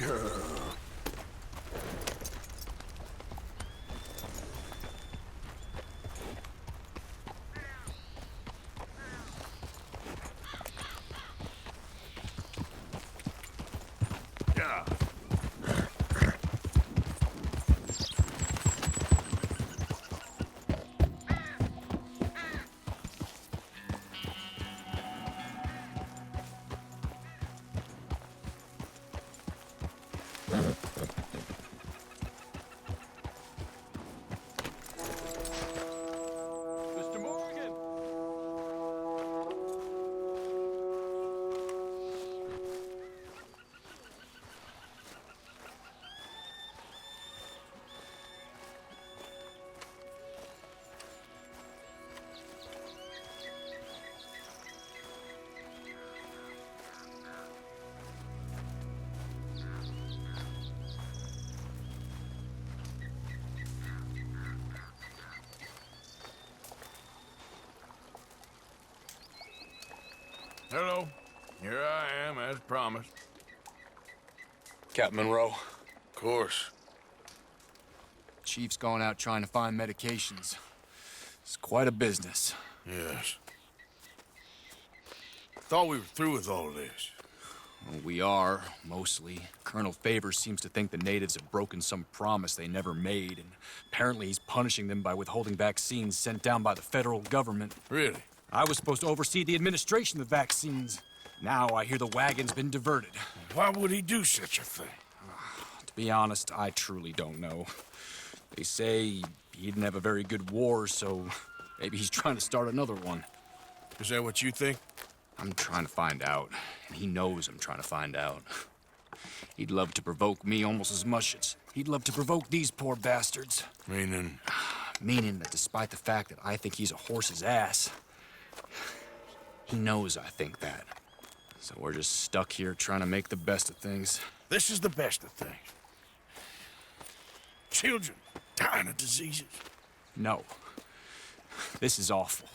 Yeah. Mr. Morgan! Hello. Here I am, as promised. Captain Monroe, Of course. Chief's going out trying to find medications. It's quite a business. Yes. Thought we were through with all this. Well, we are, mostly. Colonel Favors seems to think the natives have broken some promise they never made, and apparently he's punishing them by withholding vaccines sent down by the federal government. Really? I was supposed to oversee the administration of the vaccines. Now I hear the wagon's been diverted. Why would he do such a thing? To be honest, I truly don't know. They say he didn't have a very good war, so maybe he's trying to start another one. Is that what you think? I'm trying to find out, and he knows I'm trying to find out. He'd love to provoke me almost as much as he'd love to provoke these poor bastards. Meaning? Meaning that despite the fact that I think he's a horse's ass, he knows I think that. So we're just stuck here trying to make the best of things. This is the best of things. Children dying of diseases. No. This is awful.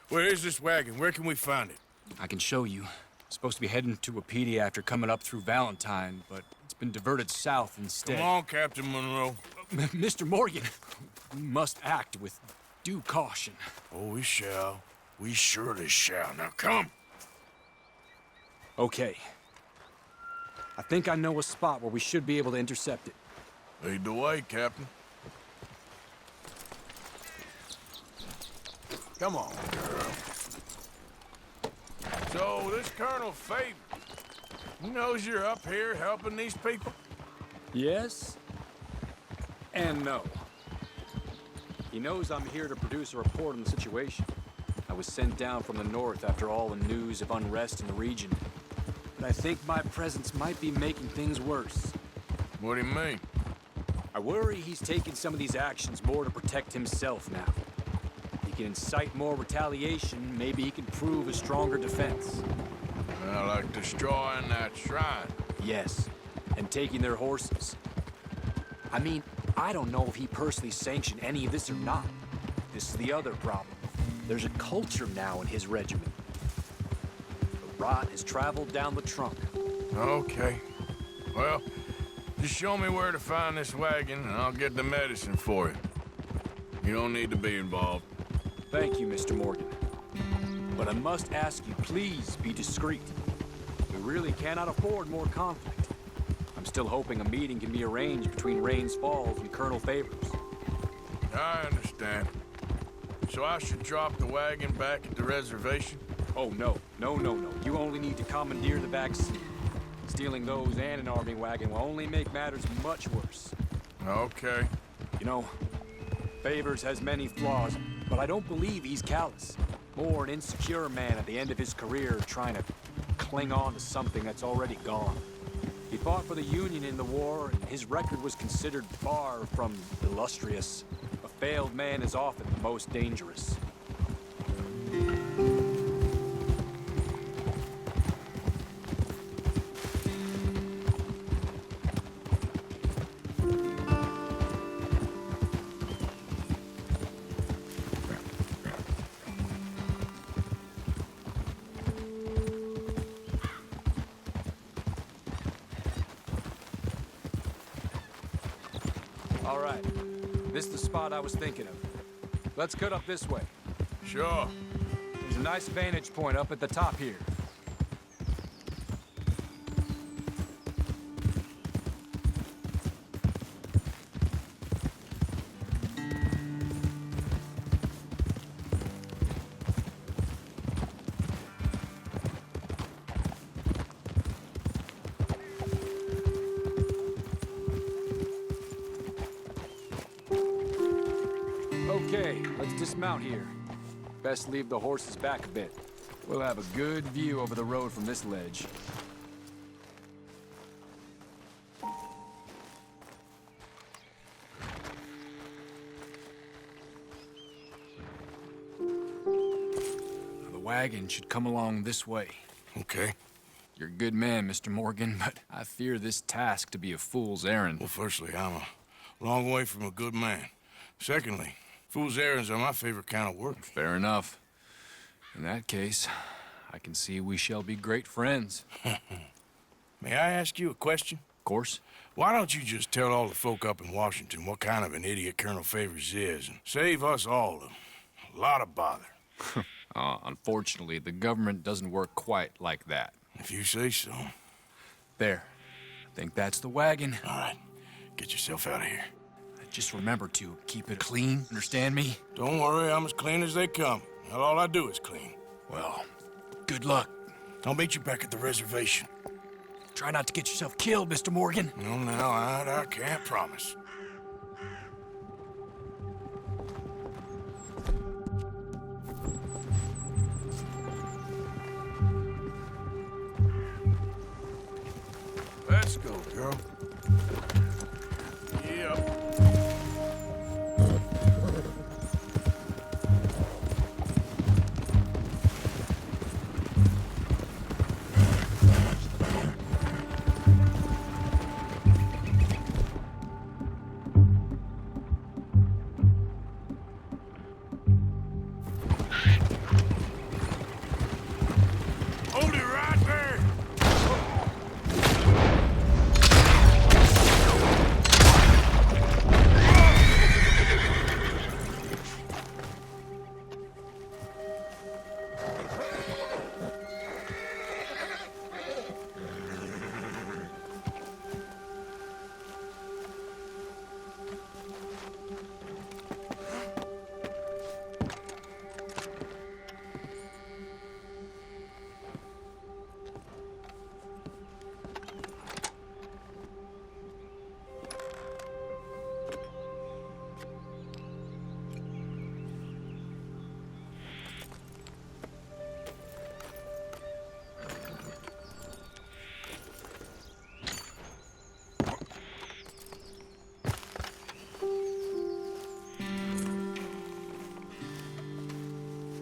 Where is this wagon? Where can we find it? I can show you. Supposed to be heading to Wapiti after coming up through Valentine, but it's been diverted south instead. Come on, Captain Monroe. Mr. Morgan, we must act with due caution. Oh, we shall. We surely shall. Now, come. Okay. I think I know a spot where we should be able to intercept it. Lead the way, Captain. Come on, girl. So, this Colonel Favors, he knows you're up here helping these people? Yes and no. He knows I'm here to produce a report on the situation. I was sent down from the north after all the news of unrest in the region. But I think my presence might be making things worse. What do you mean? I worry he's taking some of these actions more to protect himself now. He can incite more retaliation, maybe he can prove a stronger defense. Like destroying that shrine. Yes, and taking their horses. I mean, I don't know if he personally sanctioned any of this or not. This is the other problem. There's a culture now in his regiment. The rot has traveled down the trunk. Okay. Well, just show me where to find this wagon, and I'll get the medicine for you. You don't need to be involved. Thank you, Mr. Morgan. But I must ask you, please be discreet. We really cannot afford more conflict. I'm still hoping a meeting can be arranged between Rains Falls and Colonel Favors. I understand. So I should drop the wagon back at the reservation? Oh, no. No. You only need to commandeer the vaccine. Stealing those and an army wagon will only make matters much worse. Okay. You know, Favors has many flaws, but I don't believe he's callous. More an insecure man at the end of his career trying to cling on to something that's already gone. He fought for the Union in the war, and his record was considered far from illustrious. A failed man is often the most dangerous. All right. This is the spot I was thinking of. Let's cut up this way. Sure. There's a nice vantage point up at the top here. Okay, let's dismount here. Best leave the horses back a bit. We'll have a good view over the road from this ledge. The wagon should come along this way. Okay. You're a good man, Mr. Morgan, but I fear this task to be a fool's errand. Well, firstly, I'm a long way from a good man. Secondly, fool's errands are my favorite kind of work. Fair enough. In that case, I can see we shall be great friends. May I ask you a question? Of course. Why don't you just tell all the folk up in Washington what kind of an idiot Colonel Favors is and save us all a lot of bother? Unfortunately, the government doesn't work quite like that. If you say so. There. I think that's the wagon. All right. Get yourself out of here. Just remember to keep it clean, understand me? Don't worry, I'm as clean as they come. All I do is clean. Well, good luck. I'll meet you back at the reservation. Try not to get yourself killed, Mr. Morgan. No, I can't promise. Let's go, girl. Yep. Hold it right there!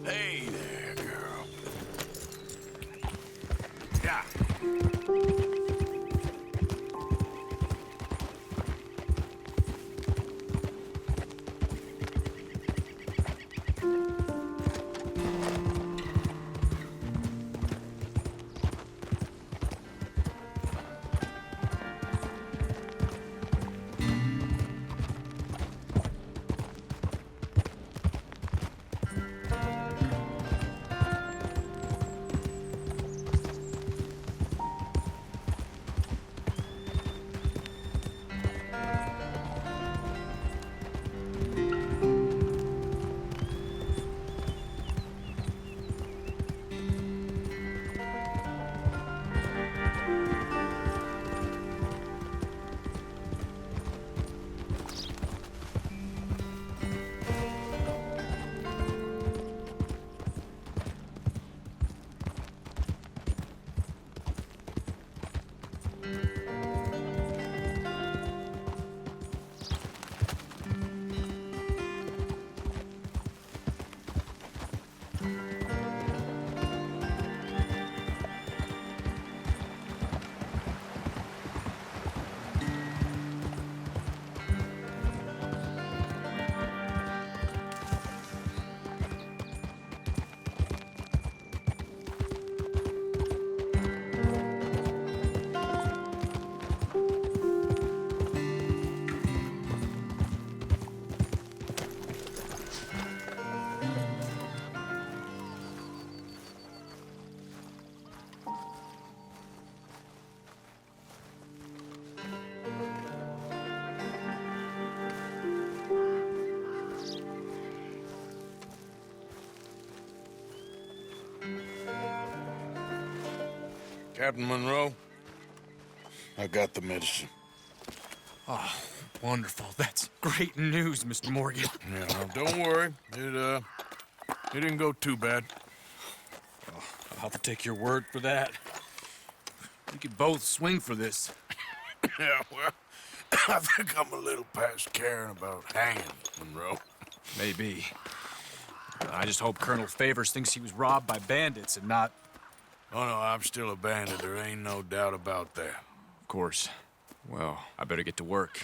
Hey there, girl. Yeah. Captain Monroe, I got the medicine. Oh, wonderful. That's great news, Mr. Morgan. Yeah, now don't worry. It didn't go too bad. I'll have to take your word for that. We could both swing for this. Yeah, well, I think I'm a little past caring about hanging, Monroe. Maybe. I just hope Colonel Favors thinks he was robbed by bandits and not... Oh, no, I'm still a bandit. There ain't no doubt about that. Of course. Well, I better get to work.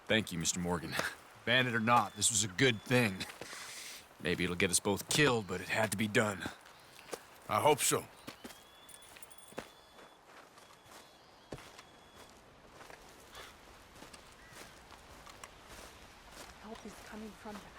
Thank you, Mr. Morgan. Bandit or not, this was a good thing. Maybe it'll get us both killed, but it had to be done. I hope so. Help is coming from the